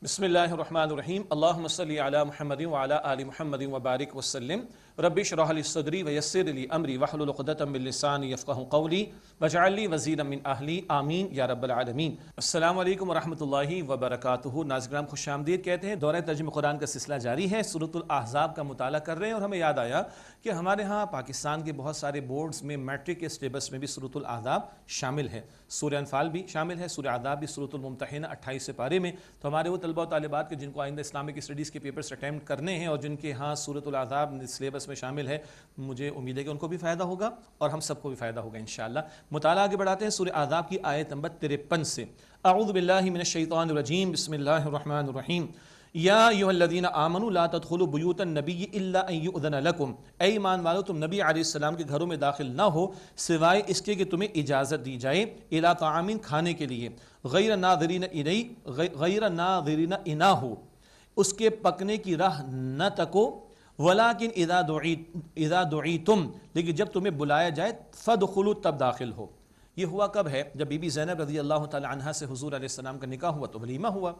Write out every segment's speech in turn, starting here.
بسم اللہ الرحمن الرحیم اللہم صلی علی محمد وعلی آل محمد وبارک وسلم رب اشرح لی صدری ویسر لی امری واحلل عقدۃ من لسانی یفقہوا قولی واجعل لی وزیرا من اہلی آمین یا رب العالمین۔ السلام علیکم ورحمۃ اللہ وبرکاتہ۔ ناظرین خوش آمدید کہتے ہیں۔ دورہ ترجمہ قرآن کا سلسلہ جاری ہے، سورۃ الاحزاب کا مطالعہ کر رہے ہیں، اور ہمیں یاد آیا کہ ہمارے ہاں پاکستان کے بہت سارے بورڈز میں میٹرک کے سلیبس میں بھی سورۃ الاحزاب شامل ہے، سورہ انفال بھی شامل ہے، سورہ احزاب بھی، سورۃ الممتحنہ 28 پارے میں۔ تو ہمارے وہ طلبہ و طالبات کے جن کو آئندہ اسلامک اسٹڈیز کے پیپرز اٹیمپٹ کرنے ہیں اور جن کے ہاں سورۃ الاحزاب سلیبس میں شامل ہے، مجھے امید ہے کہ ان کو بھی فائدہ ہوگا اور ہم سب کو بھی فائدہ ہوگا انشاءاللہ۔ مطالعہ آگے بڑھاتے ہیں سورہ احزاب کی آیت نمبر 53 سے۔ اعوذ باللہ من الشیطان الرجیم، بسم اللہ الرحمن الرحیم۔ یا ایھا الذین آمنوا لا تدخلوا بیوت النبی الا ان یؤذن لکم، اے ایمان والو تم نبی علیہ السلام کے گھروں میں داخل نہ ہو سوائے اس کے کہ تمہیں اجازت دی جائے، الی طعام کھانے کے لیے، غیر ناظرین اناہ اس کے پکنے کی راہ نہ تکو، ولیکن اذا دعیتم لیکن جب تمہیں بلایا جائے، فادخلوا تب داخل ہو۔ یہ ہوا کب ہے؟ جب بی بی زینب رضی اللہ تعالی عنہا سے حضور علیہ السلام کا نکاح ہوا تو ولیمہ ہوا،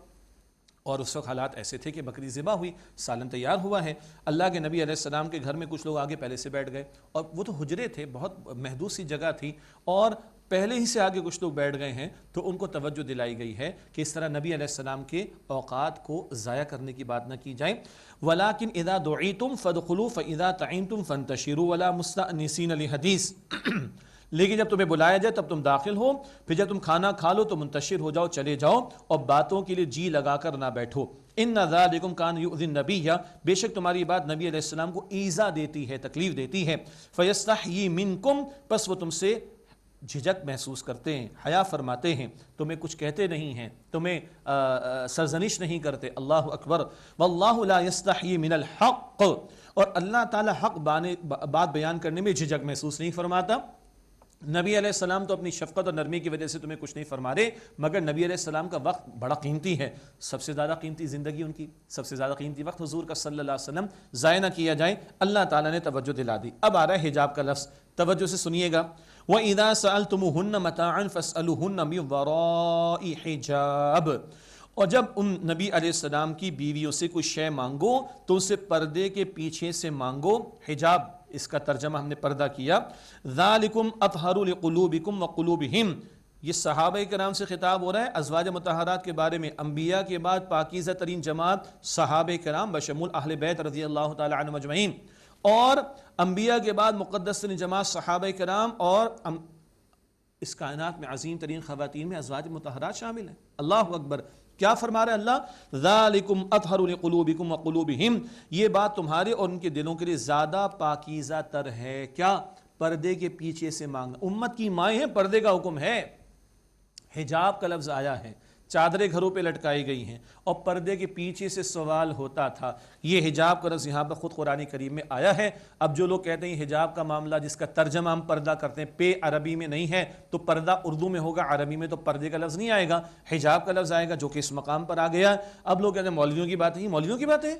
اور اس وقت حالات ایسے تھے کہ بکری ذبح ہوئی، سالن تیار ہوا ہے، اللہ کے نبی علیہ السلام کے گھر میں کچھ لوگ آگے پہلے سے بیٹھ گئے، اور وہ تو حجرے تھے، بہت محدود سی جگہ تھی، اور پہلے ہی سے آگے کچھ لوگ بیٹھ گئے ہیں، تو ان کو توجہ دلائی گئی ہے کہ اس طرح نبی علیہ السلام کے اوقات کو ضائع کرنے کی بات نہ کی جائے۔ وَلَٰكِنْ إِذَا دُعِيتُمْ فَادْخُلُوا فَإِذَا طَعِمْتُمْ فَانْتَشِرُوا وَلَا مُسْتَأْنِسِينَ لِحَدِيثٍ لیکن جب تمہیں بلایا جائے تب تم داخل ہو، پھر جب تم کھانا کھا لو تو منتشر ہو جاؤ، چلے جاؤ، اور باتوں کے لیے جی لگا کر نہ بیٹھو۔ ان ذالکم کان یؤذی النبی، بے شک تمہاری بات نبی علیہ السلام کو ایذا دیتی ہے، تکلیف دیتی ہے۔ فیستحیی منکم، پس وہ تم سے جھجک محسوس کرتے ہیں، حیا فرماتے ہیں، تمہیں کچھ کہتے نہیں ہیں، تمہیں سرزنش نہیں کرتے۔ اللہ اکبر۔ واللہ لا یستحیی من الحق، اور اللہ تعالی حق بات بیان کرنے میں جھجک محسوس نہیں فرماتا۔ نبی علیہ السلام تو اپنی شفقت اور نرمی کی وجہ سے تمہیں کچھ نہیں فرما رہے، مگر نبی علیہ السلام کا وقت بڑا قیمتی ہے، سب سے زیادہ قیمتی زندگی ان کی، سب سے زیادہ قیمتی وقت حضور کا صلی اللہ علیہ وسلم ضائع نہ کیا جائے۔ اللہ تعالیٰ نے توجہ دلا دی۔ اب آ رہا ہے حجاب کا لفظ، توجہ سے سنیے گا۔ وَإِذَا سَأَلْتُمُوهُنَّ مَتَاعًا فَاسْأَلُوهُنَّ مِن وَرَاءِ حِجَابٍ، اور جب ان نبی علیہ السلام کی بیویوں سے کوئی شے مانگو تو اسے پردے کے پیچھے سے مانگو۔ حجاب اس کا ترجمہ ہم نے پردہ کیا۔ ذالکم اطہر لقلوبکم وقلوبہم، یہ صحابہ کرام سے خطاب ہو رہا ہے ازواج مطہرات کے بارے میں۔ انبیاء کے بعد پاکیزہ ترین جماعت صحابہ کرام بشمول اہل بیت رضی اللہ تعالی عنہم اجمعین، اور انبیاء کے بعد مقدس ترین جماعت صحابہ کرام، اور اس کائنات میں عظیم ترین خواتین میں ازواج مطہرات شامل ہیں۔ اللہ اکبر۔ کیا فرما رہا ہے اللہ؟ ذالکم اطہر لقلوبکم وقلوبہم، یہ بات تمہارے اور ان کے دلوں کے لیے زیادہ پاکیزہ تر ہے۔ کیا؟ پردے کے پیچھے سے مانگنا۔ امت کی مائیں ہیں، پردے کا حکم ہے، حجاب کا لفظ آیا ہے، چادریں گھروں پہ لٹکائی گئی ہیں، اور پردے کے پیچھے سے سوال ہوتا تھا۔ یہ حجاب کا لفظ یہاں پر خود قرآن کریم میں آیا ہے۔ اب جو لوگ کہتے ہیں حجاب کا معاملہ جس کا ترجمہ ہم پردہ کرتے ہیں پے عربی میں نہیں ہے، تو پردہ اردو میں ہوگا، عربی میں تو پردے کا لفظ نہیں آئے گا، حجاب کا لفظ آئے گا، جو کہ اس مقام پر آ گیا۔ اب لوگ کہتے ہیں مولویوں کی بات ہے، یہ مولویوں کی بات ہے،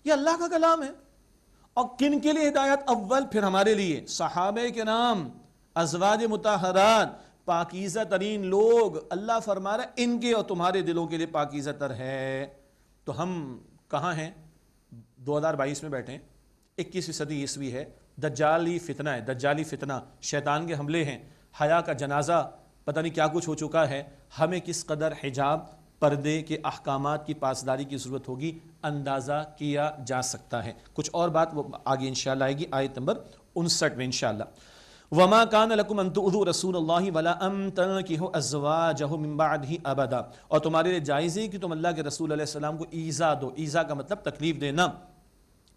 یہ اللہ کا کلام ہے۔ اور کن کے لیے ہدایت؟ اول پھر ہمارے لیے، صحابہ کرام، ازواج مطہرات، پاکیزہ ترین لوگ۔ اللہ فرما رہا ہے ان کے اور تمہارے دلوں کے لیے پاکیزہ تر ہے۔ تو ہم کہاں ہیں؟ 2022 میں بیٹھے ہیں، 21ویں صدی عیسوی ہے، دجالی فتنہ ہے، دجالی فتنہ، شیطان کے حملے ہیں، حیا کا جنازہ، پتہ نہیں کیا کچھ ہو چکا ہے۔ ہمیں کس قدر حجاب، پردے کے احکامات کی پاسداری کی ضرورت ہوگی، اندازہ کیا جا سکتا ہے۔ کچھ اور بات وہ آگے انشاءاللہ آئے گی آیت نمبر 59 میں انشاءاللہ۔ وَمَا كَانَ لَكُمْ أَن تُؤْذُوا رَسُولَ اللَّهِ وَلَا أَن تَنكِحُوا أَزْوَاجَهُ مِن بَعْدِهِ أَبَدًا، اور تمہارے لیے جائز ہے کہ تم اللہ کے رسول علیہ السلام کو ایذا دو۔ ایذا کا مطلب تکلیف دینا،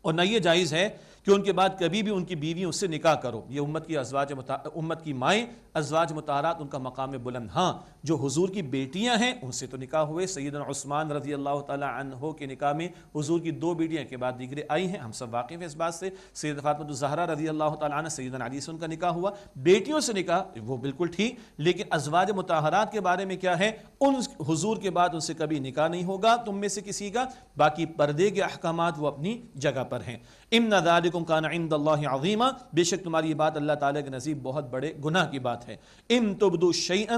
اور نہ یہ جائز ہے کہ ان کے بعد کبھی بھی ان کی بیویوں سے نکاح کرو۔ یہ امت کی مائیں ازواج مطہرات، ان کا مقام بلند۔ ہاں جو حضور کی بیٹیاں ہیں ان سے تو نکاح ہوئے، سیدنا عثمان رضی اللہ تعالی عنہ کے نکاح میں حضور کی 2 بیٹیاں کے بعد دیگریں آئی ہیں، ہم سب واقف ہیں اس بات سے۔ سیدہ فاطمہ الزہرا رضی اللہ تعالی عنہ، سیدنا علی سے ان کا نکاح ہوا۔ بیٹیوں سے نکاح وہ بالکل ٹھیک، لیکن ازواج مطہرات کے بارے میں کیا ہے؟ ان حضور کے بعد ان سے کبھی نکاح نہیں ہوگا تم میں سے کسی کا۔ باقی پردے کے احکامات وہ اپنی جگہ پر ہیں۔ ان ذالکم کان عند اللہ عظیما، بے شک تمہاری یہ بات اللہ تعالیٰ کے نزدیک بہت بڑے گناہ کی بات ہے۔ ان تبدوا شیئا،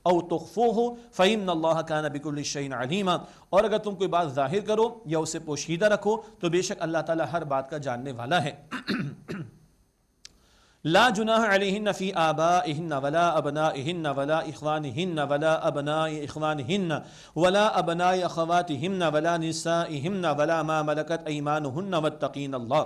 او تخفوہ فإن اللہ کان بکل شیء علیما، اور اگر تم کوئی بات ظاہر کرو یا اسے پوشیدہ رکھو تو بے شک اللہ تعالیٰ ہر بات کا جاننے والا ہے۔ لا جناح علیہن فی آبائہن ولا ابنائہن ولا اخوانہن ولا ابناء اخوانہن ولا ابناء اخواتہن ولا نسائہن ولا ما ملکت ایمانہن واتقین اللہ۔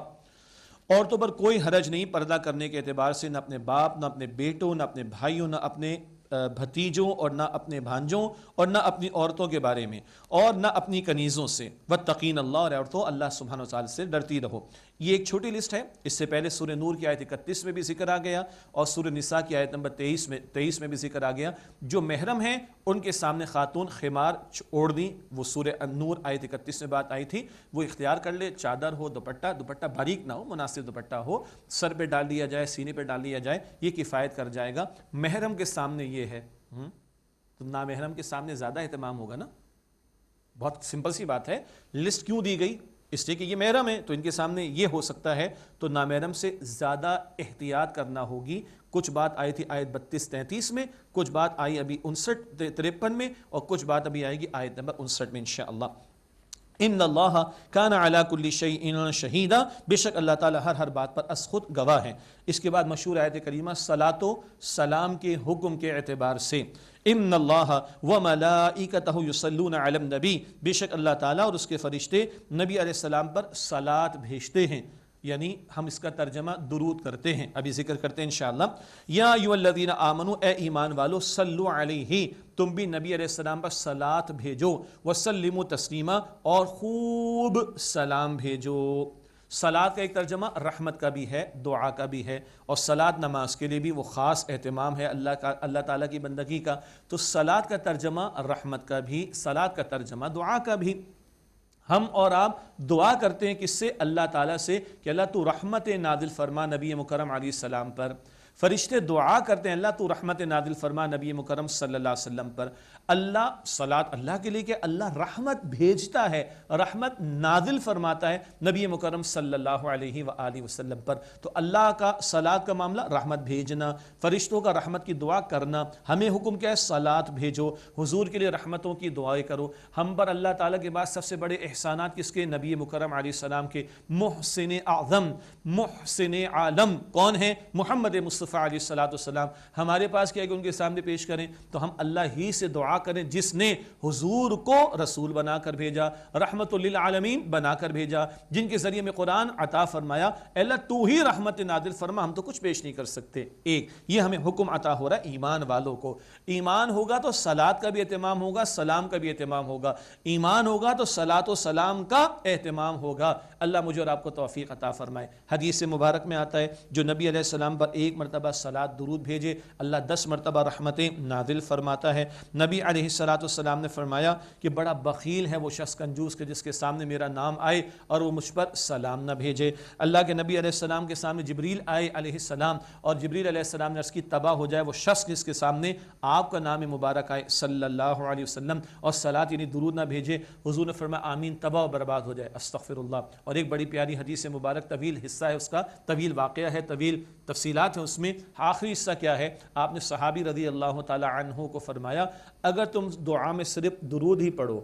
عورتوں پر کوئی حرج نہیں پردہ کرنے کے اعتبار سے، نہ اپنے باپ، نہ اپنے بیٹوں، نہ اپنے بھائیوں، نہ اپنے بھتیجوں، اور نہ اپنے بھانجوں، اور نہ اپنی عورتوں کے بارے میں، اور نہ اپنی کنیزوں سے۔ واتقین اللہ، اور عورتوں اللہ سبحانہ وتعالی سے ڈرتی رہو۔ یہ ایک چھوٹی لسٹ ہے، اس سے پہلے سورہ نور کی آیت 31 میں بھی ذکر آ گیا، اور سورہ نساء کی آیت نمبر 23 میں بھی ذکر آ گیا۔ جو محرم ہیں ان کے سامنے خاتون خمار اوڑھ دیں، وہ سورہ نور آیت 31 میں بات آئی تھی، وہ اختیار کر لے، چادر ہو، دوپٹہ باریک نہ ہو، مناسب دوپٹہ ہو، سر پہ ڈال دیا جائے، سینے پہ ڈال دیا جائے، یہ کفایت کر جائے گا۔ محرم کے سامنے یہ ہے تو نامحرم کے سامنے زیادہ اہتمام ہوگا نا۔ بہت سمپل سی بات ہے، لسٹ کیوں دی گئی؟ اس لیے کہ یہ محرم ہے تو ان کے سامنے یہ ہو سکتا ہے، تو نامحرم سے زیادہ احتیاط کرنا ہوگی۔ کچھ بات آئی تھی آیت 32-33 میں، کچھ بات آئی ابھی 59-53 میں، اور کچھ بات ابھی آئے گی آیت نمبر 59 میں انشاءاللہ۔ ان اللہ کان علی کل شیء شہیدا، بے شک اللہ تعالیٰ ہر بات پر از خود گواہ ہے۔ اس کے بعد مشہور آیت کریمہ صلاۃ و سلام کے حکم کے اعتبار سے، ان اللہ وملائکتہ یصلون علی النبی، بے شک اللہ تعالیٰ اور اس کے فرشتے نبی علیہ السلام پر صلاۃ بھیجتے ہیں، یعنی ہم اس کا ترجمہ درود کرتے ہیں، ابھی ذکر کرتے ہیں انشاءاللہ۔ یا ایھا الذین آمنوا، اے ایمان والو، صلو علیہ، تم بھی نبی علیہ السلام پر صلاۃ بھیجو، وسلموا تسلیما، اور خوب سلام بھیجو۔ صلاۃ کا ایک ترجمہ رحمت کا بھی ہے، دعا کا بھی ہے، اور صلاۃ نماز کے لیے بھی وہ خاص اہتمام ہے اللہ تعالیٰ کی بندگی کا، تو صلاۃ کا ترجمہ رحمت کا بھی، صلاۃ کا ترجمہ دعا کا بھی۔ ہم اور آپ دعا کرتے ہیں کس سے؟ اللہ تعالیٰ سے، کہ اللہ تو رحمت نازل فرما نبی مکرم علیہ السلام پر۔ فرشتے دعا کرتے ہیں اللہ تو رحمت نازل فرما نبی مکرم صلی اللہ علیہ وسلم پر۔ اللہ صلاۃ اللہ کے لیے کہ اللہ رحمت بھیجتا ہے، رحمت نازل فرماتا ہے نبی مکرم صلی اللہ علیہ وآلہ وسلم پر۔ تو اللہ کا صلاۃ کا معاملہ رحمت بھیجنا، فرشتوں کا رحمت کی دعا کرنا۔ ہمیں حکم کیا ہے؟ صلاۃ بھیجو، حضور کے لیے رحمتوں کی دعائیں کرو۔ ہم پر اللہ تعالیٰ کے بعد سب سے بڑے احسانات کس کے؟ نبی مکرم علیہ السلام کے۔ محسن اعظم، محسن عالم کون ہے؟ محمد مصطفیٰ علیہ السلام۔ ہمارے پاس کیا ہے کہ ان کے سامنے پیش کریں؟ تو ہم اللہ ہی سے دعا کریں جس نے حضور کو رسول بنا کر بھیجا، رحمت للعالمین بنا کر بھیجا، جن کے ذریعے میں قرآن عطا فرمایا۔ اے اللہ تو ہی رحمت نازل فرما، ہم تو کچھ پیش نہیں کر سکتے۔ ایک یہ ہمیں حکم عطا ہو رہا ہے ایمان والوں کو۔ ایمان ہوگا تو صلاۃ کا بھی اہتمام ہوگا، سلام کا بھی اہتمام ہوگا۔ ایمان ہوگا تو صلاۃ و سلام کا اہتمام ہوگا۔ اللہ مجھے اور آپ کو توفیق عطا فرمائے۔ حدیث مبارک میں آتا ہے جو نبی علیہ السلام پر ایک مرتبہ صلاۃ درود بھیجے، اللہ 10 مرتبہ رحمتیں نازل فرماتا ہے۔ نبی علیہ السلام نے فرمایا کہ بڑا بخیل ہے وہ شخص، کنجوس کے جس کے سامنے میرا نام آئے اور وہ مجھ پر سلام نہ بھیجے۔ اللہ کے نبی علیہ السلام کے سامنے جبریل آئے علیہ السلام، اور جبریل علیہ السلام نے عرض کی تباہ ہو جائے وہ شخص جس کے سامنے آپ کا نام مبارک آئے صلی اللہ علیہ وسلم، اور صلاۃ یعنی درود نہ بھیجے۔ حضور نے فرمایا آمین، تباہ و برباد ہو جائے، استغفر اللہ۔ اور ایک بڑی پیاری حدیث مبارک، طویل حصہ ہے اس کا، طویل واقعہ ہے، طویل تفصیلات ہیں اس میں۔ آخری حصہ کیا ہے؟ آپ نے صحابی رضی اللہ تعالی عنہ کو فرمایا اگر تم دعا میں صرف درود ہی پڑھو،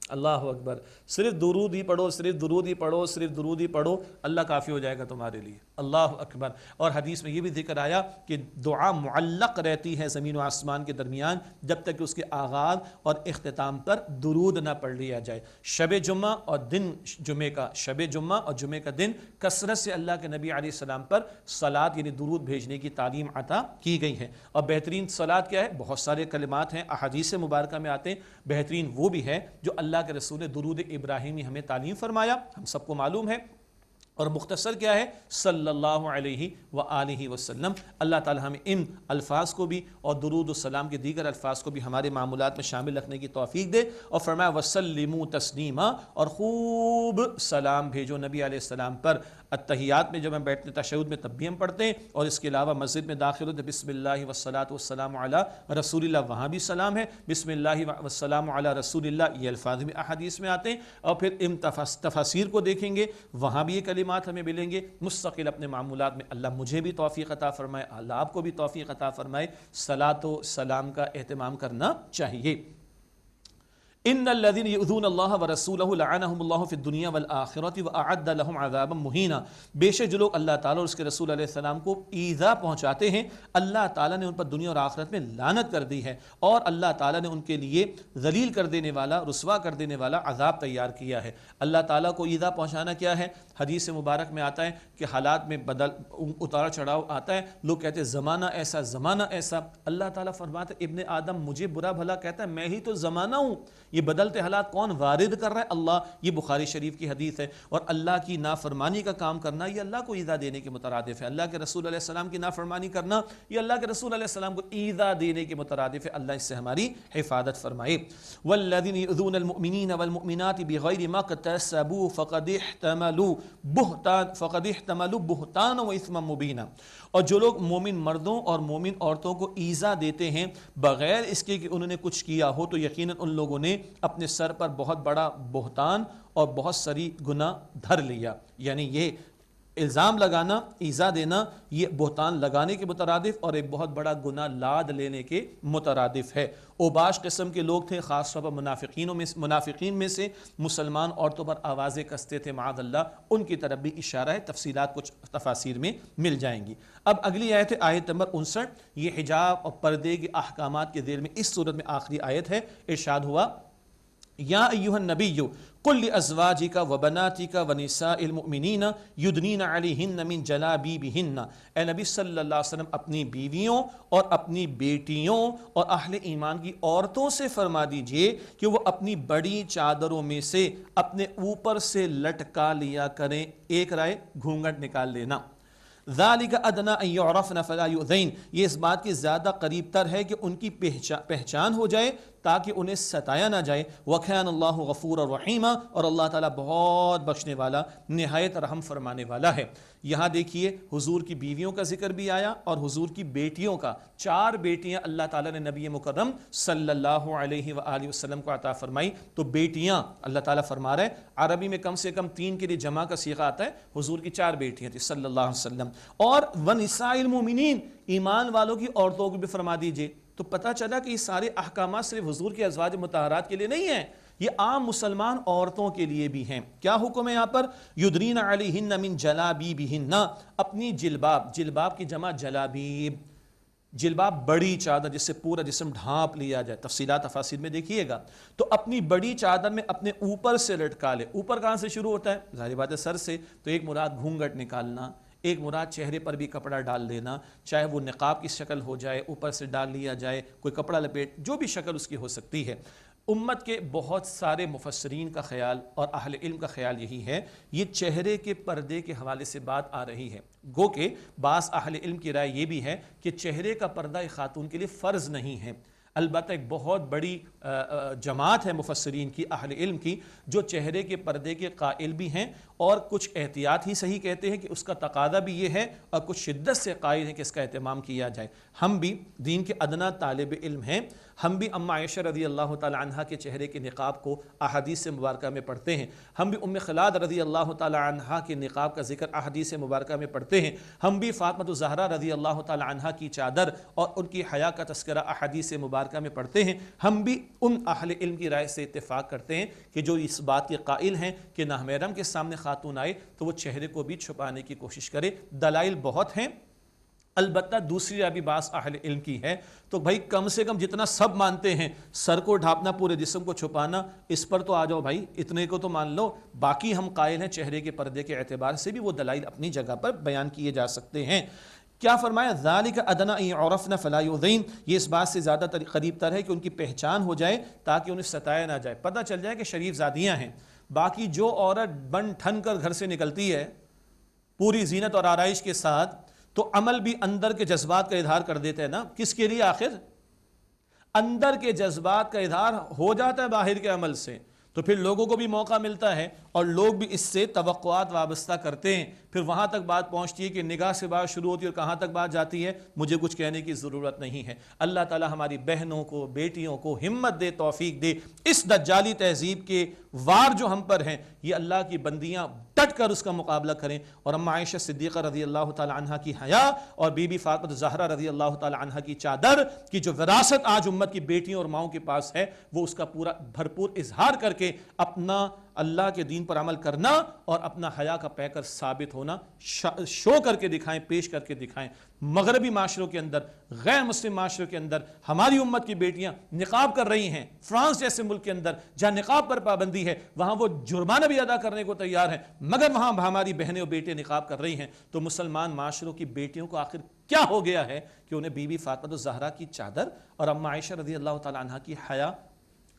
اللہ اکبر، صرف درود ہی پڑھو، صرف درود ہی پڑھو، صرف درود ہی پڑھو، اللہ کافی ہو جائے گا تمہارے لیے، اللہ اکبر۔ اور حدیث میں یہ بھی ذکر آیا کہ دعا معلق رہتی ہے زمین و آسمان کے درمیان جب تک کہ اس کے آغاز اور اختتام پر درود نہ پڑھ لیا جائے۔ شب جمعہ اور دن جمعے کا، شب جمعہ اور جمعے کا دن کثرت سے اللہ کے نبی علیہ السلام پر صلاۃ یعنی درود بھیجنے کی تعلیم عطا کی گئی ہے۔ اور بہترین صلاۃ کیا ہے؟ بہت سارے کلمات ہیں، احادیث مبارکہ میں آتے ہیں، بہترین وہ بھی ہے جو اللہ کے رسول نے درود ابراہیمی ہمیں تعلیم فرمایا، ہم سب کو معلوم ہے۔ اور مختصر کیا ہے؟ صلی اللہ علیہ وآلہ وسلم۔ اللہ تعالی ہمیں ان الفاظ کو بھی اور درود السلام کے دیگر الفاظ کو بھی ہمارے معمولات میں شامل رکھنے کی توفیق دے، اور فرمایا وسلموا تسلیما، اور خوب سلام بھیجو نبی علیہ السلام پر۔ التحیات میں جب ہم بیٹھتے تشہد میں تب بھی ہم پڑھتے ہیں، اور اس کے علاوہ مسجد میں داخل ہوتے بسم اللہ والصلاۃ والسلام علی رسول اللہ، وہاں بھی سلام ہے، بسم اللہ والسلام علی رسول اللہ، یہ الفاظ بھی احادیث میں آتے ہیں۔ اور پھر تفاسیر کو دیکھیں گے، وہاں بھی یہ کلمات تعلیمات ہمیں ملیں گے مستقل اپنے معمولات میں. اللہ مجھے بھی توفیق عطا فرمائے, اللہ آپ کو بھی توفیق عطا فرمائے. صلاۃ و سلام کا اہتمام کرنا چاہیے. ان الذين يؤذون الله ورسوله لعنهم الله في الدنيا والاخره واعد لهم عذابا مهينا. بے شک جو لوگ اللہ تعالیٰ اور اس کے رسول علیہ السلام کو ایذا پہنچاتے ہیں اللہ تعالیٰ نے ان پر دنیا اور آخرت میں لعنت کر دی ہے, اور اللہ تعالیٰ نے ان کے لیے ذلیل کر دینے والا, رسوا کر دینے والا عذاب تیار کیا ہے. اللہ تعالیٰ کو ایذا پہنچانا کیا ہے؟ حدیث مبارک میں آتا ہے کہ حالات میں اتار چڑھاؤ آتا ہے, لوگ کہتے ہیں زمانہ ایسا زمانہ ایسا. اللہ تعالیٰ فرماتا ہے ابن آدم مجھے برا بھلا کہتا ہے, میں ہی تو زمانہ ہوں. یہ بدلتے حالات کون وارد کر رہا ہے؟ اللہ. یہ بخاری شریف کی حدیث ہے. اور اللہ کی نافرمانی کا کام کرنا یہ اللہ کو ایذا دینے کے مترادف ہے. اللہ کے رسول علیہ السلام کی نافرمانی کرنا یہ اللہ کے رسول علیہ السلام کو ایذا دینے کے مترادف ہے. اللہ اس سے ہماری حفاظت فرمائے. والذین یؤذون المؤمنین والمؤمنات بغیر ما اکتسبوا فقد احتملوا بہتانا و اثما مبینا. اور جو لوگ مومن مردوں اور مومن عورتوں کو ایذا دیتے ہیں بغیر اس کے کہ انہوں نے کچھ کیا ہو, تو یقیناً ان لوگوں نے اپنے سر پر بہت بڑا بہتان اور بہت ساری گناہ دھر لیا. یعنی یہ الزام لگانا, ایذا دینا, یہ بہتان لگانے کے مترادف اور ایک بہت بڑا گناہ لاد لینے کے مترادف ہے. اوباش قسم کے لوگ تھے, خاص طور پر منافقین میں سے مسلمان عورتوں پر آوازیں کستے تھے معاذ اللہ. ان کی طرف بھی اشارہ ہے, تفصیلات کچھ تفاسیر میں مل جائیں گی. اب اگلی آیت ہے آیت نمبر 59. یہ حجاب اور پردے کے احکامات کے ذیل میں اس صورت میں آخری آیت ہے. ارشاد ہوا یا ایھا النبی قل لازواجک وبناتک ونساء المؤمنین یدنین علیہن من جلابیبہن. اے نبی صلی اللہ علیہ وسلم اپنی بیویوں اور اپنی بیٹیوں اور اہل ایمان کی عورتوں سے فرما دیجئے کہ وہ اپنی بڑی چادروں میں سے اپنے اوپر سے لٹکا لیا کریں. ایک رائے گھونگھٹ نکال لینا. ذالک ادنی ان یعرفن فلا یؤذین. یہ اس بات کی زیادہ قریب تر ہے کہ ان کی پہچان ہو جائے تاکہ انہیں ستایا نہ جائے. وَكَانَ اللَّهُ غَفُورًا رَحِيمًا. اور اللہ تعالیٰ بہت بخشنے والا نہایت رحم فرمانے والا ہے. یہاں دیکھیے حضور کی بیویوں کا ذکر بھی آیا اور حضور کی بیٹیوں کا. 4 بیٹیاں اللہ تعالیٰ نے نبی مکرم صلی اللہ علیہ وآلہ وسلم کو عطا فرمائی. تو بیٹیاں اللہ تعالیٰ فرما رہے ہیں, عربی میں کم سے کم 3 کے لیے جمع کا صیغہ آتا ہے. حضور کی 4 بیٹیاں تھیں صلی اللہ علیہ وسلم. اور وَنِسَاءِ الْمُؤْمِنِينَ, ایمان والوں کی عورتوں کو بھی فرما دیجئے. تو پتہ چلا کہ یہ سارے احکامات صرف حضور کی ازواج مطہرات کے لیے نہیں ہیں, یہ عام مسلمان عورتوں کے لیے بھی ہیں. کیا حکم ہے یہاں پر؟ یدنین علیہن من جلابیبہن. اپنی جلباب کی جمع جلابیب. جلباب بڑی چادر جس سے پورا جسم ڈھانپ لیا جائے. تفصیلات تفاسیر میں دیکھیے گا. تو اپنی بڑی چادر میں اپنے اوپر سے لٹکا لے. اوپر کہاں سے شروع ہوتا ہے؟ ظاہر بات ہے سر سے. تو ایک مراد گھونگھٹ نکالنا, ایک مراد چہرے پر بھی کپڑا ڈال دینا, چاہے وہ نقاب کی شکل ہو جائے, اوپر سے ڈال لیا جائے, کوئی کپڑا لپیٹ, جو بھی شکل اس کی ہو سکتی ہے. امت کے بہت سارے مفسرین کا خیال اور اہل علم کا خیال یہی ہے, یہ چہرے کے پردے کے حوالے سے بات آ رہی ہے. گو کہ بعض اہل علم کی رائے یہ بھی ہے کہ چہرے کا پردہ ایک خاتون کے لیے فرض نہیں ہے. البتہ ایک بہت بڑی جماعت ہے مفسرین کی, اہل علم کی, جو چہرے کے پردے کے قائل بھی ہیں اور کچھ احتیاط ہی صحیح کہتے ہیں کہ اس کا تقاضا بھی یہ ہے, اور کچھ شدت سے قائل ہیں کہ اس کا اہتمام کیا جائے. ہم بھی دین کے ادنا طالب علم ہیں, ہم بھی ام عائشہ رضی اللہ تعالی عنہا کے چہرے کے نقاب کو احادیث مبارکہ میں پڑھتے ہیں. ہم بھی ام خلاد رضی اللہ تعالی عنہا کے نقاب کا ذکر احادیث مبارکہ میں پڑھتے ہیں. ہم بھی فاطمہ الزہرا رضی اللہ تعالی عنہا کی چادر اور ان کی حیا کا تذکرہ احادیث مبارکہ میں پڑھتے ہیں. ہم بھی ان اہل علم کی رائے سے اتفاق کرتے ہیں کہ جو اس بات کے قائل ہیں کہ نامحرم کے سامنے خاتون آئے تو وہ چہرے کو بھی چھپانے کی کوشش کرے. دلائل بہت ہیں, البتہ دوسری رائے بھی بعض اہل علم کی ہے. تو بھائی کم سے کم جتنا سب مانتے ہیں, سر کو ڈھانپنا, پورے جسم کو چھپانا, اس پر تو آ جاؤ بھائی, اتنے کو تو مان لو. باقی ہم قائل ہیں چہرے کے پردے کے اعتبار سے بھی وہ دلائل اپنی جگہ پر بیان کیے جا سکتے ہیں. کیا فرمایا؟ ذالک ادنی ان یعرفن فلا یؤذین. یہ اس بات سے زیادہ قریب تر ہے کہ ان کی پہچان ہو جائے تاکہ انہیں ستایا نہ جائے. پتہ چل جائے کہ شریف زادیاں ہیں. باقی جو عورت بن ٹھن کر گھر سے نکلتی ہے پوری زینت اور آرائش کے ساتھ, تو عمل بھی اندر کے جذبات کا اظہار کر دیتے ہیں نا. کس کے لیے؟ آخر اندر کے جذبات کا اظہار ہو جاتا ہے باہر کے عمل سے, تو پھر لوگوں کو بھی موقع ملتا ہے اور لوگ بھی اس سے توقعات وابستہ کرتے ہیں. پھر وہاں تک بات پہنچتی ہے کہ نگاہ سے بات شروع ہوتی ہے اور کہاں تک بات جاتی ہے مجھے کچھ کہنے کی ضرورت نہیں ہے. اللہ تعالی ہماری بہنوں کو, بیٹیوں کو ہمت دے, توفیق دے. اس دجالی تہذیب کے وار جو ہم پر ہیں, یہ اللہ کی بندیاں ڈٹ کر اس کا مقابلہ کریں. اور اما عائشہ صدیقہ رضی اللہ تعالی عنہ کی حیا اور بی بی فاطمہ زہرا رضی اللہ تعالی عنہ کی چادر کی جو وراثت آج امت کی بیٹیوں اور ماؤں کے پاس ہے، وہ اس کا پورا بھرپور اظہار کر کے اپنا اللہ کے دین پر عمل کرنا اور اپنا حیا کا پیکر ثابت ہونا شو کر کے دکھائیں، پیش کر کے دکھائیں. مغربی معاشروں کے اندر، غیر مسلم معاشروں کے اندر ہماری امت کی بیٹیاں نقاب کر رہی ہیں. فرانس جیسے ملک کے اندر جہاں نقاب پر پابندی ہے، وہاں وہ جرمانہ بھی ادا کرنے کو تیار ہیں، مگر وہاں ہماری بہنیں اور بیٹے نقاب کر رہی ہیں. تو مسلمان معاشروں کی بیٹیوں کو آخر کیا ہو گیا ہے کہ انہیں بی بی فاطمہ الزہرا کی چادر اور اما عائشہ رضی اللہ تعالی عنہ کی حیا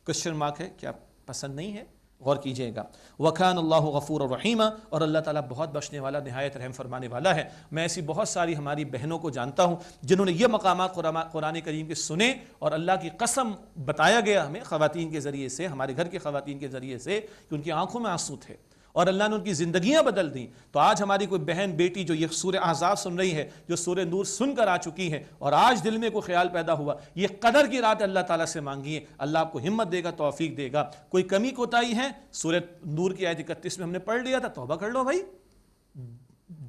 کوشچن مارک ہے، کیا پسند نہیں ہے؟ غور کیجئے گا. وَكَانَ اللَّهُ غَفُورًا رَحِيمًا، اور اللہ تعالیٰ بہت بخشنے والا، نہایت رحم فرمانے والا ہے. میں ایسی بہت ساری ہماری بہنوں کو جانتا ہوں جنہوں نے یہ مقامات قرآن کریم کے سنے، اور اللہ کی قسم بتایا گیا ہمیں خواتین کے ذریعے سے، ہمارے گھر کی خواتین کے ذریعے سے، کہ ان کی آنکھوں میں آنسو تھے اور اللہ نے ان کی زندگیاں بدل دیں. تو آج ہماری کوئی بہن بیٹی جو یہ سورہ احزاب سن رہی ہے، جو سورہ نور سن کر آ چکی ہے، اور آج دل میں کوئی خیال پیدا ہوا، یہ قدر کی رات اللہ تعالیٰ سے مانگیے، اللہ آپ کو ہمت دے گا، توفیق دے گا. کوئی کمی کوتاہی ہے، سورہ نور کی آیت 31 میں ہم نے پڑھ لیا تھا، توبہ کر لو بھائی.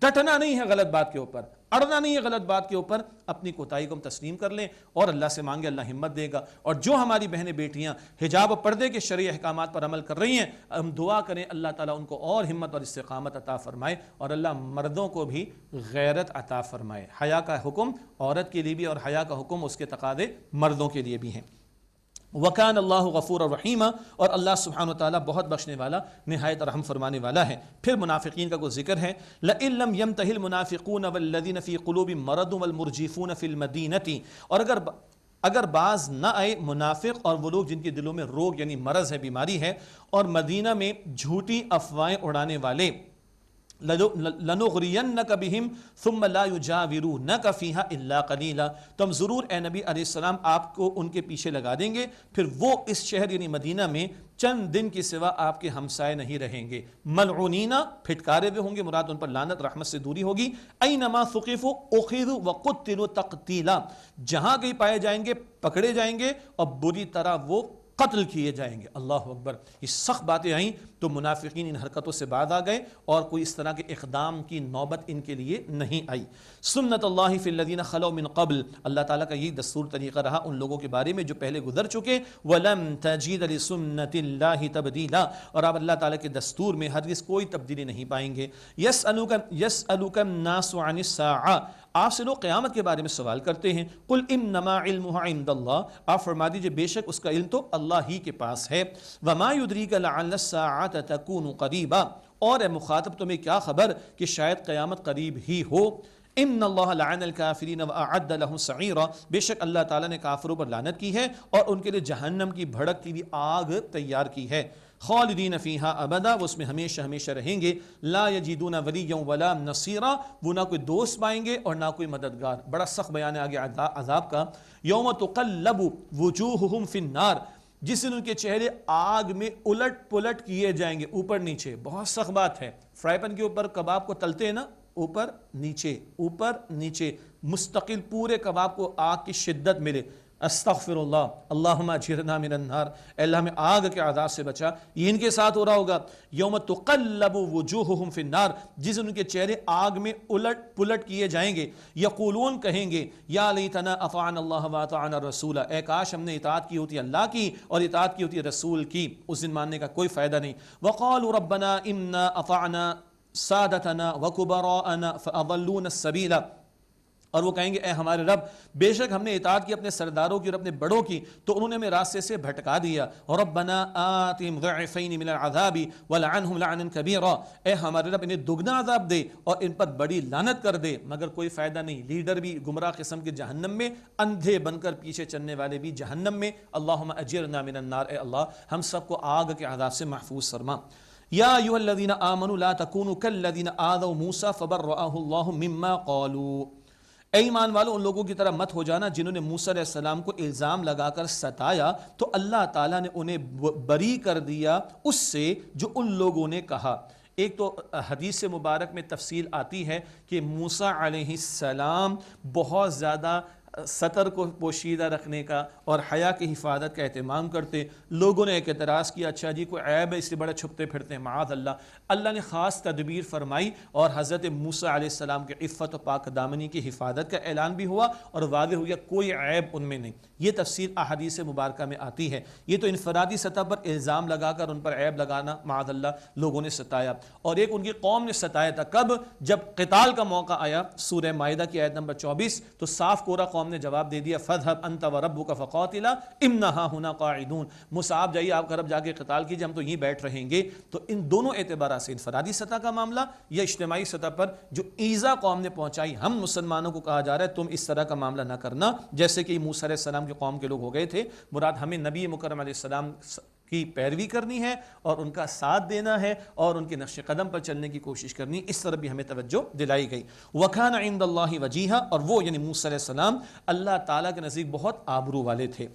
ڈٹنا نہیں ہے غلط بات کے اوپر، اڑنا نہیں ہے غلط بات کے اوپر، اپنی کوتاہی کو ہم تسلیم کر لیں اور اللہ سے مانگے، اللہ ہمت دے گا. اور جو ہماری بہنیں بیٹیاں حجاب و پردے کے شرعی احکامات پر عمل کر رہی ہیں، ہم دعا کریں اللہ تعالیٰ ان کو اور ہمت اور استقامت عطا فرمائے، اور اللہ مردوں کو بھی غیرت عطا فرمائے. حیا کا حکم عورت کے لیے بھی اور حیا کا حکم اس کے تقاضے مردوں کے لیے بھی ہیں. وَكَانَ اللَّهُ غَفُورًا رَحِيمًا، اور اللہ سبحانہ وتعالیٰ بہت بخشنے والا، نہایت رحم فرمانے والا ہے. پھر منافقین کا کوئی ذکر ہے. لَإِن لَمْ يَنْتَهِ الْمُنَافِقُونَ وَالَّذِينَ فِي قُلُوبِهِم مَرَضٌ وَالْمُرْجِفُونَ فِي الْمَدِينَةِ، اور اگر باز نہ آئے منافق اور وہ لوگ جن کے دلوں میں روگ یعنی مرض ہے، بیماری ہے، اور مدینہ میں جھوٹی افواہیں اڑانے والے، لَنُغْرِيَنَّكَ بِهِمْ ثُمَّ لَا يُجَاوِرُونَكَ فِيهَا إِلَّا قَلِيلًا، تو ہم ضرور اے نبی علیہ السلام آپ کو ان کے پیچھے لگا دیں گے، پھر وہ اس شہر یعنی مدینہ میں چند دن کے سوا آپ کے ہمسائے نہیں رہیں گے. ملعونینا، پھٹکارے ہوئے ہوں گے، مراد ان پر لعنت رحمت سے دوری ہوگی. اینما ثقفوا اخذوا وقتلوا تقتیلا، جہاں کہیں پائے جائیں گے پکڑے جائیں گے اور بری طرح وہ قتل کیے جائیں گے. اللہ اکبر. یہ سخت باتیں آئیں تو منافقین ان حرکتوں سے بعد آ گئے اور کوئی اس طرح کے اقدام کی نوبت ان کے لیے نہیں آئی. سنت اللہ فی الذین خلو من قبل، اللہ تعالیٰ کا یہی دستور طریقہ رہا ان لوگوں کے بارے میں جو پہلے گزر چکے. ولن تجد لسنت اللہ تبدیلا، اور آپ اللہ تعالیٰ کے دستور میں ہرگز کوئی تبدیلی نہیں پائیں گے. یسألک الناس عن الساعہ، آپ سے لوگ قیامت کے بارے میں سوال کرتے ہیں. قل انما علمها عند اللہ، آپ فرما دیجئے بے شک اس کا علم تو اللہ ہی کے پاس ہے. وما يدریک لعل الساعة تکون قریبا، اور اے مخاطب تمہیں کیا خبر کہ شاید قیامت قریب ہی ہو. ان اللہ لعن الکافرین واعد لهم سعیرا، بے شک اللہ تعالیٰ نے کافروں پر لعنت کی ہے اور ان کے لیے جہنم کی بھڑکتی ہوئی آگ تیار کی ہے. خالدین فیہا ابدا، وہ اس میں ہمیشہ ہمیشہ رہیں گے. لا یجدون ولیا ولا نصیرا، وہ نہ کوئی دوست پائیں گے اور نہ کوئی مددگار. بڑا سخت بیان ہے آگے عذاب کا. یوم تقلب وجوہہم فی النار، جس دن ان کے چہرے آگ میں الٹ پلٹ کیے جائیں گے، اوپر نیچے. بہت سخت بات ہے. فرائی پین کے اوپر کباب کو تلتے ہیں نا، اوپر نیچے مستقل پورے کباب کو آگ کی شدت ملے. استغفر اللہ، اللہم اجرنا من النار، اے اللہ ہمیں آگ کے عذاب سے بچا. یہ ان کے ساتھ ہو رہا ہوگا. یوم تقلب وجوہہم فی النار، جس دن ان کے چہرے آگ میں الٹ پلٹ کیے جائیں گے. یقولون، کہیں گے، یا لیتنا اطعنا اللہ واطعنا الرسول، اے کاش ہم نے اطاعت کی ہوتی اللہ کی اور اطاعت کی ہوتی رسول کی. اس دن ماننے کا کوئی فائدہ نہیں. وقالوا ربنا انا اطعنا سادتنا وکبراءنا فاضلونا السبیل، اور وہ کہیں گے اے ہمارے رب، بے شک ہم نے اطاعت کی اپنے سرداروں کی اور اپنے بڑوں کی تو انہوں نے ہمیں راستے سے بھٹکا دیا. ربنا آتهم ضعفین من العذاب ولعنهم لعنا کبیرا، اے ہمارے رب انہیں دگنا عذاب دے اور ان پر بڑی لعنت کر دے. مگر کوئی فائدہ نہیں. لیڈر بھی گمراہ قسم کے جہنم میں، اندھے بن کر پیچھے چلنے والے بھی جہنم میں. اللہم اجرنا من النار، اے اللہ ہم سب کو آگ کے عذاب سے محفوظ فرما. یا ایھا الذین آمنوا لا تکونوا کالذین آذوا موسیٰ فبرأہ اللہ مما قالوا، اے ایمان والو ان لوگوں کی طرح مت ہو جانا جنہوں نے موسیٰ علیہ السلام کو الزام لگا کر ستایا تو اللہ تعالیٰ نے انہیں بری کر دیا اس سے جو ان لوگوں نے کہا. ایک تو حدیث مبارک میں تفصیل آتی ہے کہ موسیٰ علیہ السلام بہت زیادہ سطر کو پوشیدہ رکھنے کا اور حیا کی حفاظت کا اہتمام کرتے. لوگوں نے ایک اعتراض کیا اچھا جی کوئی عیب ہے اس لیے بڑے چھپتے پھرتے ہیں. معاذ اللہ, اللہ نے خاص تدبیر فرمائی اور حضرت موسیٰ علیہ السلام کے عفت و پاک دامنی کی حفاظت کا اعلان بھی ہوا اور واضح ہو گیا کوئی عیب ان میں نہیں. یہ تفسیر احادیث مبارکہ میں آتی ہے. یہ تو انفرادی سطح پر الزام لگا کر ان پر عیب لگانا معاذ اللہ لوگوں نے ستایا, اور ایک ان کی قوم نے ستایا تھا. کب؟ جب قتال کا موقع آیا سورہ مائدہ کی آیت نمبر 24, تو صاف کورا قوم نے جواب دے دیا فَاذْهَبْ أَنْتَ وَرَبُّكَ فَقَاتِلَا إِنَّا هَاهُنَا قَاعِدُونَ. موسیٰ جائیے آپ گھر جا کے قتال کیجیے, ہم تو یہیں بیٹھ رہیں گے. تو ان دونوں اعتبارات سے انفرادی سطح کا معاملہ یا اجتماعی سطح پر جو ایذا قوم نے پہنچائی, ہم مسلمانوں کو کہا جا رہا ہے تم اس طرح کا معاملہ نہ کرنا جیسے کہ موسیٰ علیہ السلام کے قوم کے لوگ ہو گئے تھے. مراد ہمیں نبی مکرم علیہ السلام کی پیروی کرنی ہے اور ان کا ساتھ دینا ہے اور ان کے نقش قدم پر چلنے کی کوشش کرنی. اس طرح بھی ہمیں توجہ دلائی گئی. وَكَانَ عِنْدَ اللَّهِ وَجِيهًا, اور وہ یعنی موسیٰ علیہ السلام اللہ تعالیٰ کے نزدیک بہت آبرو والے تھے.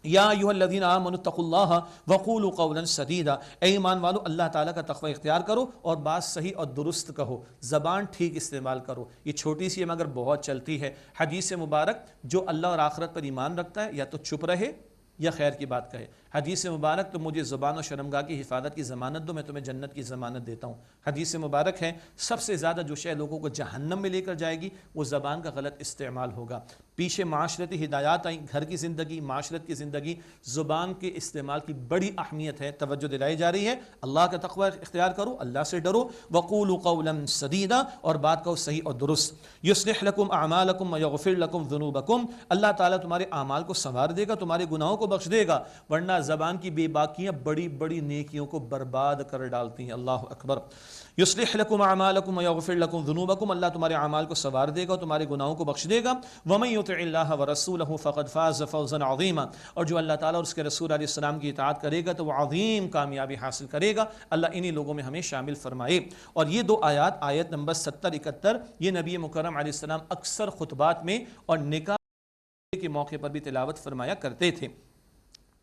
یا ایھا الذین آمنوا اتقوا اللہ وقولوا قولا سدیدا, اے ایمان والو اللہ تعالیٰ کا تقوی اختیار کرو اور بات صحیح اور درست کہو, زبان ٹھیک استعمال کرو. یہ چھوٹی سی ہے مگر بہت چلتی ہے. حدیث مبارک جو اللہ اور آخرت پر ایمان رکھتا ہے یا تو چپ رہے یا خیر کی بات کہے. حدیث مبارک تو مجھے زبان و شرمگاہ کی حفاظت کی ضمانت دو, میں تمہیں جنت کی ضمانت دیتا ہوں. حدیث مبارک ہے سب سے زیادہ جو شے لوگوں کو جہنم میں لے کر جائے گی وہ زبان کا غلط استعمال ہوگا. پیچھے معاشرتی ہدایات آئیں, گھر کی زندگی, معاشرت کی زندگی, زبان کے استعمال کی بڑی اہمیت ہے, توجہ دلائی جا رہی ہے. اللہ کا تقوی اختیار کرو, اللہ سے ڈرو. وقولوا قولا سدیدا, اور بات کہو صحیح اور درست. یصلح لکم اعمالکم ویغفر لکم ذنوبکم, اللہ تعالیٰ تمہارے اعمال کو سنوار دے گا, تمہارے گناہوں کو بخش دے گا. ورنہ زبان کی بے باکیاں بڑی بڑی نیکیوں کو برباد کر ڈالتی ہیں. اللہ اکبر. یصلح لکم اعمالکم ویغفر لکم ذنوبکم, اللہ تمہارے اعمال کو سنوار دے گا, تمہارے گناہوں کو بخش دے گا. ومن یطع اللہ ورسولہ فقد فاز فوزا عظیما, اور جو اللہ تعالیٰ اور اس کے رسول علیہ السلام کی اطاعت کرے گا تو وہ عظیم کامیابی حاصل کرے گا. اللہ انہی لوگوں میں ہمیں شامل فرمائے. اور یہ دو آیات, آیت نمبر 70-71, یہ نبی مکرم علیہ السلام اکثر خطبات میں اور نکاح کے موقع پر بھی تلاوت فرمایا کرتے تھے.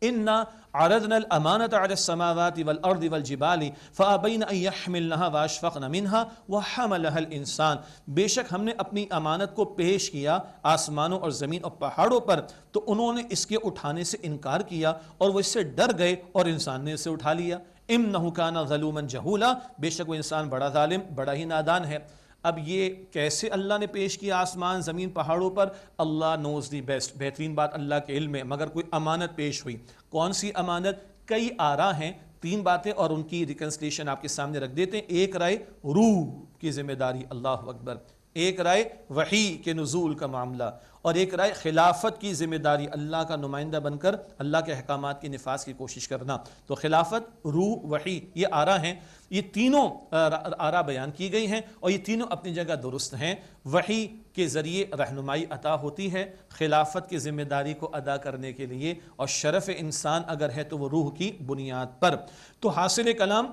اِنَّا عَرَضْنَا الْأَمَانَةَ عَلَى السَّمَاوَاتِ وَالْأَرْضِ وَالْجِبَالِ فَأَبَيْنَ أَن يَحْمِلْنَهَا وَأَشْفَقْنَ مِنْهَا وَحَمَلَهَا الْإِنسَانُ, بے شک ہم نے اپنی امانت کو پیش کیا آسمانوں اور زمین اور پہاڑوں پر, تو انہوں نے اس کے اٹھانے سے انکار کیا اور وہ اس سے ڈر گئے اور انسان نے اسے اٹھا لیا. إِنَّهُ كَانَ ظَلُومًا جَهُولًا, بے شک وہ انسان بڑا ظالم, بڑا ہی نادان ہے. اب یہ کیسے اللہ نے پیش کیا آسمان زمین پہاڑوں پر؟ اللہ نوز دی بیسٹ, بہترین بات اللہ کے علم میں, مگر کوئی امانت پیش ہوئی. کون سی امانت؟ کئی آرا ہیں, 3 باتیں اور ان کی ریکنسلیشن آپ کے سامنے رکھ دیتے ہیں. ایک رائے روح کی ذمہ داری, اللہ اکبر. ایک رائے وحی کے نزول کا معاملہ, اور ایک رائے خلافت کی ذمہ داری, اللہ کا نمائندہ بن کر اللہ کے احکامات کی نفاذ کی کوشش کرنا. تو خلافت, روح, وحی, یہ آرا ہیں. یہ تینوں آرا بیان کی گئی ہیں اور یہ تینوں اپنی جگہ درست ہیں. وحی کے ذریعے رہنمائی عطا ہوتی ہے خلافت کی ذمہ داری کو ادا کرنے کے لیے, اور شرف انسان اگر ہے تو وہ روح کی بنیاد پر. تو حاصل کلام,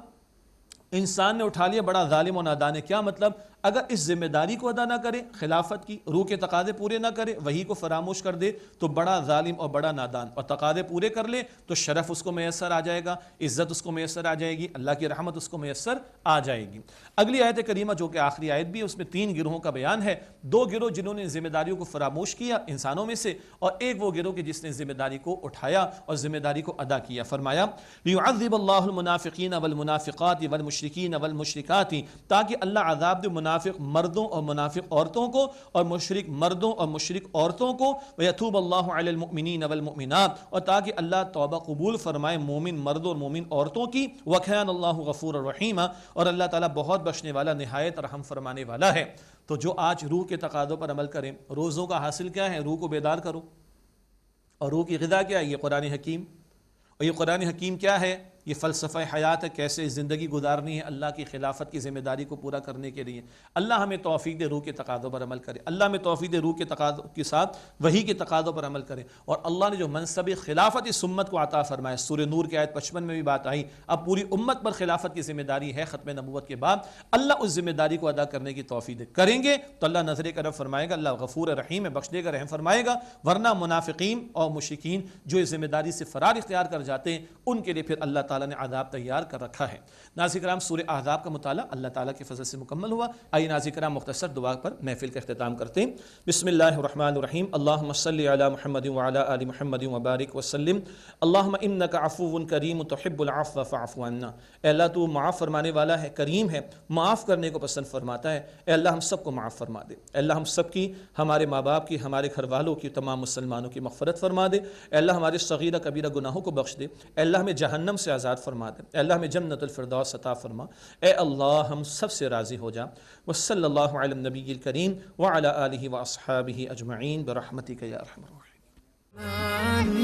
انسان نے اٹھا لیا بڑا ظالم و نادان ہے. کیا مطلب؟ اگر اس ذمہ داری کو ادا نہ کرے, خلافت کی, روح کے تقاضے پورے نہ کرے, وحی کو فراموش کر دے, تو بڑا ظالم اور بڑا نادان. اور تقاضے پورے کر لے تو شرف اس کو میسر آ جائے گا, عزت اس کو میسر آ جائے گی, اللہ کی رحمت اس کو میسر آ جائے گی. اگلی آیت کریمہ جو کہ آخری آیت بھی ہے, اس میں 3 گروہوں کا بیان ہے. 2 گروہ جنہوں نے ذمہ داریوں کو فراموش کیا انسانوں میں سے, اور ایک وہ گروہ کہ جس نے ذمہ داری کو اٹھایا اور ذمہ داری کو ادا کیا. فرمایا لِيُعَذِّبَ اللَّهُ الْمُنَافِقِينَ وَالْمُنَافِقَاتِ وَالْمُشْرِكِينَ وَالْمُشْرِكَاتِ, تاکہ اللہ عذاب دے منافق مردوں اور منافق عورتوں کو اور مشرک مردوں اور مشرک عورتوں کو, وَيَتُوبَ اللَّهُ عَلَى الْمُؤْمِنِينَ وَالْمُؤْمِنَاتِ, اور تاکہ اللہ توبہ قبول فرمائے مومن مردوں اور مومن عورتوں کی. وَكَانَ اللَّهُ غَفُورًا رَحِيمًا, اور اللہ تعالیٰ بہت بخشنے والا نہایت رحم فرمانے والا ہے. تو جو آج روح کے تقاضوں پر عمل کریں, روزوں کا حاصل کیا ہے؟ روح کو بیدار کرو. اور روح کی غذا کیا ہے؟ یہ قرآن حکیم. اور یہ قرآن حکیم کیا ہے؟ یہ فلسفہ حیات ہے, کیسے زندگی گزارنی ہے اللہ کی خلافت کی ذمہ داری کو پورا کرنے کے لیے. اللہ ہمیں توفیق دے روح کے تقاضوں پر عمل کرے, اللہ ہمیں توفیق دے روح کے تقاضوں کے ساتھ وحی کے تقاضوں پر عمل کرے. اور اللہ نے جو منصب خلافت اس امت کو عطا فرمایا, سورہ نور کی آیت 55 میں بھی بات آئی, اب پوری امت پر خلافت کی ذمہ داری ہے ختم نبوت کے بعد. اللہ اس ذمہ داری کو ادا کرنے کی توفیق دے. کریں گے تو اللہ نظر کرم فرمائے گا, اللہ غفور رحیم ہے, بخش دے گا, رحم فرمائے گا. ورنہ منافقین اور مشرکین جو اس ذمہ داری سے فرار اختیار کر جاتے ہیں, ان کے لیے پھر اللہ تعالیٰ تعالیٰ نے عذاب تیار کر رکھا ہے۔ ناظرین کرام سورہ احزاب کا مطالعہ اللہ تعالیٰ کے فضل سے مکمل ہوا۔ آئیے ناظرین کرام مختصر دعا پر محفل کا اختتام کرتے ہیں۔ بسم اللہ الرحمن الرحیم، اللہم صلی علی محمد وعلی آل محمد وبارک وسلم، اللہم انک عفو کریم تحب العفو فاعف عنا۔ اے اللہ تو معاف فرمانے والا ہے، کریم ہے، معاف کرنے کو پسند فرماتا ہے۔ اے اللہ ہم سب کو معاف فرما دے۔ اے اللہ ہم سب کی، ہمارے ماں باپ کی، ہمارے گھر والوں کی، تمام مسلمانوں کی مغفرت فرما دے۔ اے اللہ ہمارے صغیرہ کبیرہ گناہوں کو بخش دے۔ اے اللہ ہمیں جہنم سے آزاد فرما دے۔ اے اللہ ہمیں جنت الفردوس عطا فرما۔ اے اللہ ہم سب سے راضی ہو جا۔ وصلی اللہ علی النبی الکریم وعلی آلہ واصحابہ اجمعین برحمتک یا ارحم الراحمین۔